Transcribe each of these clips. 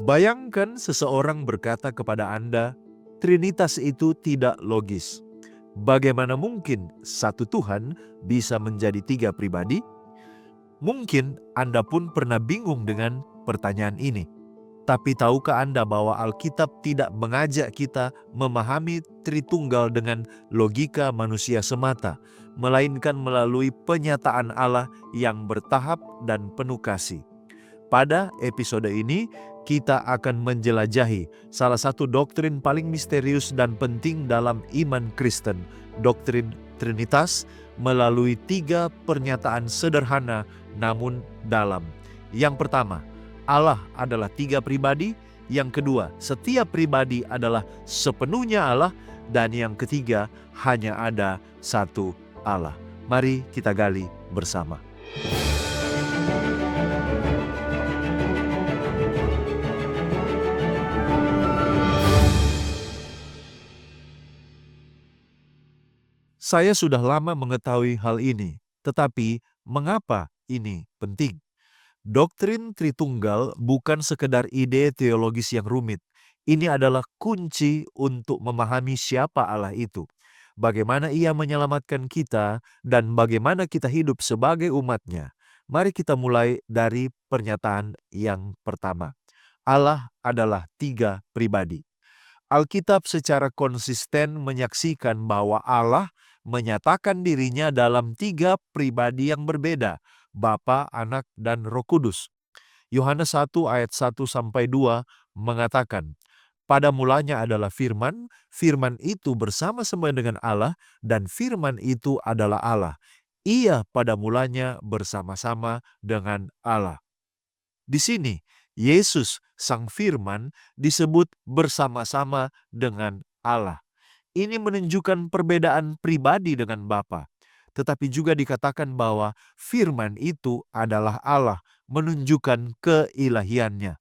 Bayangkan seseorang berkata kepada Anda, Trinitas itu tidak logis. Bagaimana mungkin satu Tuhan bisa menjadi tiga pribadi? Mungkin Anda pun pernah bingung dengan pertanyaan ini. Tapi tahukah Anda bahwa Alkitab tidak mengajak kita memahami Tritunggal dengan logika manusia semata, melainkan melalui penyataan Allah yang bertahap dan penuh kasih. Pada episode ini, kita akan menjelajahi salah satu doktrin paling misterius dan penting dalam iman Kristen, doktrin Trinitas, melalui tiga pernyataan sederhana namun dalam. Yang pertama, Allah adalah tiga pribadi. Yang kedua, setiap pribadi adalah sepenuhnya Allah. Dan yang ketiga, hanya ada satu Allah. Mari kita gali bersama. Saya sudah lama mengetahui hal ini, tetapi mengapa ini penting? Doktrin Tritunggal bukan sekedar ide teologis yang rumit. Ini adalah kunci untuk memahami siapa Allah itu, bagaimana Ia menyelamatkan kita, dan bagaimana kita hidup sebagai umat-Nya. Mari kita mulai dari pernyataan yang pertama. Allah adalah tiga pribadi. Alkitab secara konsisten menyaksikan bahwa Allah menyatakan dirinya dalam tiga pribadi yang berbeda, Bapa, Anak, dan Roh Kudus. Yohanes 1 ayat 1-2 mengatakan, pada mulanya adalah firman, firman itu bersama-sama dengan Allah, dan firman itu adalah Allah. Ia pada mulanya bersama-sama dengan Allah. Di sini, Yesus, Sang Firman, disebut bersama-sama dengan Allah. Ini menunjukkan perbedaan pribadi dengan Bapa. Tetapi juga dikatakan bahwa firman itu adalah Allah, menunjukkan keilahiannya.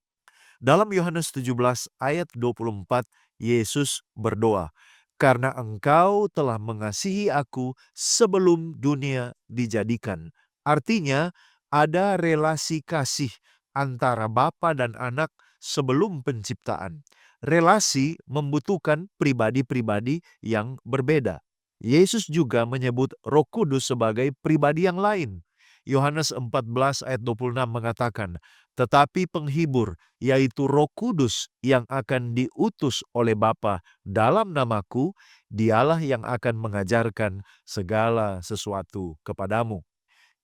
Dalam Yohanes 17 ayat 24, Yesus berdoa, "Karena Engkau telah mengasihi aku sebelum dunia dijadikan." Artinya, ada relasi kasih antara Bapa dan Anak sebelum penciptaan. Relasi membutuhkan pribadi-pribadi yang berbeda. Yesus juga menyebut Roh Kudus sebagai pribadi yang lain. Yohanes 14 ayat 26 mengatakan, "Tetapi penghibur, yaitu Roh Kudus yang akan diutus oleh Bapa dalam namaku, Dialah yang akan mengajarkan segala sesuatu kepadamu."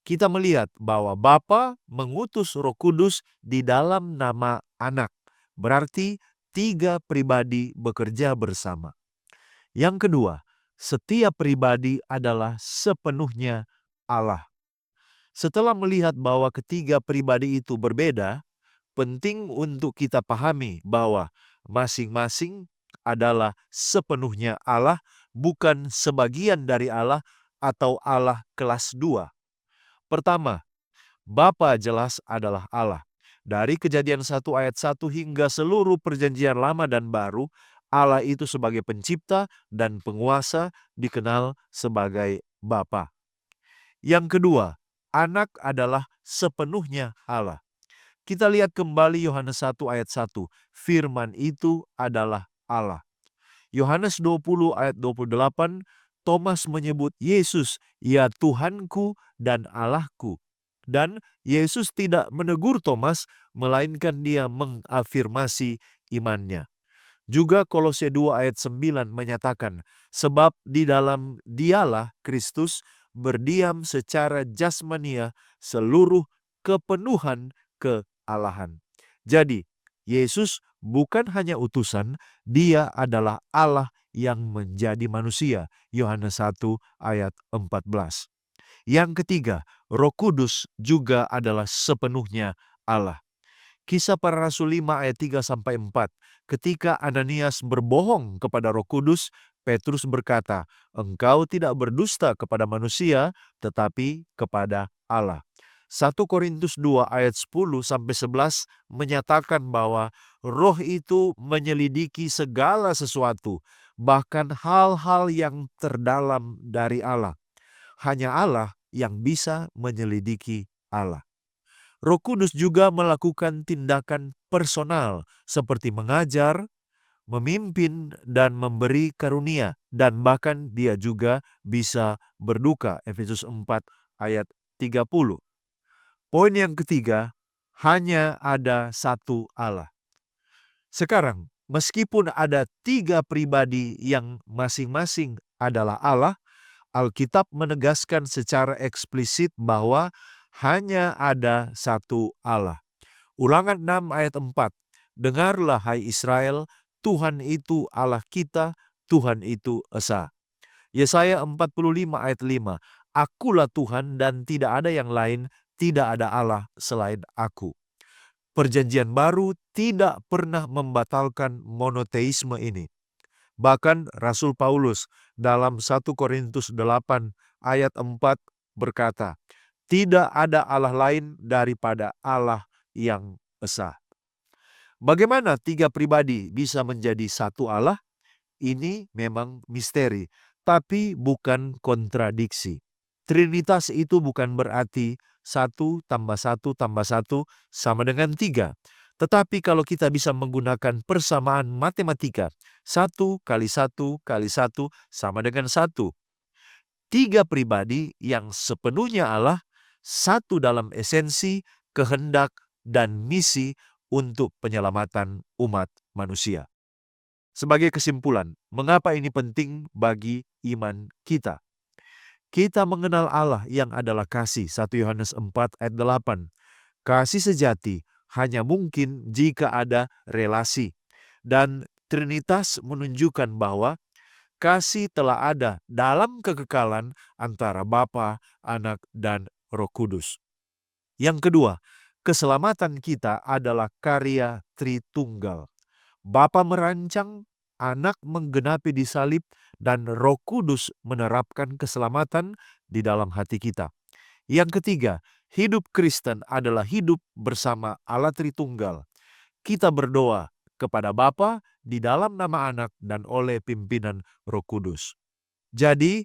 Kita melihat bahwa Bapa mengutus Roh Kudus di dalam nama Anak. Berarti tiga pribadi bekerja bersama. Yang kedua, setiap pribadi adalah sepenuhnya Allah. Setelah melihat bahwa ketiga pribadi itu berbeda, penting untuk kita pahami bahwa masing-masing adalah sepenuhnya Allah, bukan sebagian dari Allah atau Allah kelas 2. Pertama, Bapa jelas adalah Allah. Dari Kejadian 1 ayat 1 hingga seluruh perjanjian lama dan baru, Allah itu sebagai pencipta dan penguasa dikenal sebagai Bapa. Yang kedua, Anak adalah sepenuhnya Allah. Kita lihat kembali Yohanes 1 ayat 1. Firman itu adalah Allah. Yohanes 20 ayat 28, Thomas menyebut Yesus, "Ya Tuhanku dan Allahku." Dan Yesus tidak menegur Thomas, melainkan dia mengafirmasi imannya. Juga Kolose 2 ayat 9 menyatakan, "Sebab di dalam Dialah Kristus berdiam secara jasmania seluruh kepenuhan kealahan." Jadi, Yesus bukan hanya utusan, Dia adalah Allah yang menjadi manusia. Yohanes 1 ayat 14. Yang ketiga, Roh Kudus juga adalah sepenuhnya Allah. Kisah Para Rasul 5 ayat 3-4. Ketika Ananias berbohong kepada Roh Kudus, Petrus berkata, "Engkau tidak berdusta kepada manusia, tetapi kepada Allah." 1 Korintus 2 ayat 10-11 menyatakan bahwa Roh itu menyelidiki segala sesuatu, bahkan hal-hal yang terdalam dari Allah. Hanya Allah yang bisa menyelidiki Allah. Roh Kudus juga melakukan tindakan personal seperti mengajar, memimpin, dan memberi karunia, dan bahkan dia juga bisa berduka. Efesus 4 ayat 30. Poin yang ketiga, hanya ada satu Allah. Sekarang, meskipun ada 3 pribadi yang masing-masing adalah Allah, Alkitab menegaskan secara eksplisit bahwa hanya ada satu Allah. Ulangan 6 ayat 4. Dengarlah hai Israel, Tuhan itu Allah kita, Tuhan itu Esa. Yesaya 45 ayat 5. Akulah Tuhan dan tidak ada yang lain, tidak ada Allah selain aku. Perjanjian baru tidak pernah membatalkan monoteisme ini. Bahkan Rasul Paulus dalam 1 Korintus 8 ayat 4 berkata, tidak ada Allah lain daripada Allah yang Esa. Bagaimana 3 pribadi bisa menjadi satu Allah? Ini memang misteri, tapi bukan kontradiksi. Trinitas itu bukan berarti 1 tambah 1 tambah 1 sama dengan 3. Tetapi kalau kita bisa menggunakan persamaan matematika, 1 kali 1 kali 1 sama dengan 1. 3 pribadi yang sepenuhnya Allah, satu dalam esensi, kehendak, dan misi untuk penyelamatan umat manusia. Sebagai kesimpulan, mengapa ini penting bagi iman kita? Kita mengenal Allah yang adalah kasih, 1 Yohanes 4 ayat 8. Kasih sejati hanya mungkin jika ada relasi. Dan Trinitas menunjukkan bahwa kasih telah ada dalam kekekalan antara Bapa, Anak, dan Roh Kudus. Yang kedua, keselamatan kita adalah karya Tritunggal. Bapa merancang, Anak menggenapi di salib, dan Roh Kudus menerapkan keselamatan di dalam hati kita. Yang ketiga, hidup Kristen adalah hidup bersama Allah Tritunggal. Kita berdoa kepada Bapa di dalam nama Anak dan oleh pimpinan Roh Kudus. Jadi,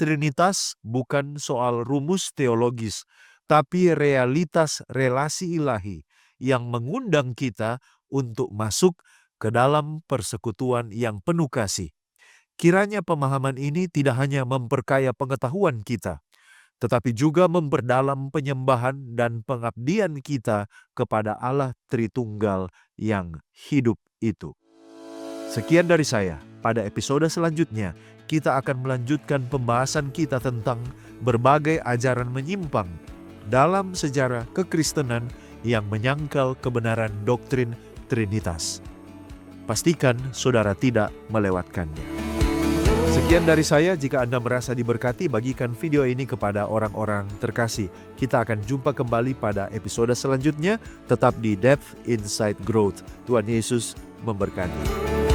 Trinitas bukan soal rumus teologis, tapi realitas relasi ilahi yang mengundang kita untuk masuk ke dalam persekutuan yang penuh kasih. Kiranya pemahaman ini tidak hanya memperkaya pengetahuan kita, tetapi juga memperdalam penyembahan dan pengabdian kita kepada Allah Tritunggal yang hidup itu. Sekian dari saya. Pada episode selanjutnya, kita akan melanjutkan pembahasan kita tentang berbagai ajaran menyimpang dalam sejarah kekristenan yang menyangkal kebenaran doktrin Trinitas. Pastikan saudara tidak melewatkannya. Sekian dari saya. Jika Anda merasa diberkati, bagikan video ini kepada orang-orang terkasih. Kita akan jumpa kembali pada episode selanjutnya. Tetap di Depth Insight Growth. Tuhan Yesus memberkati.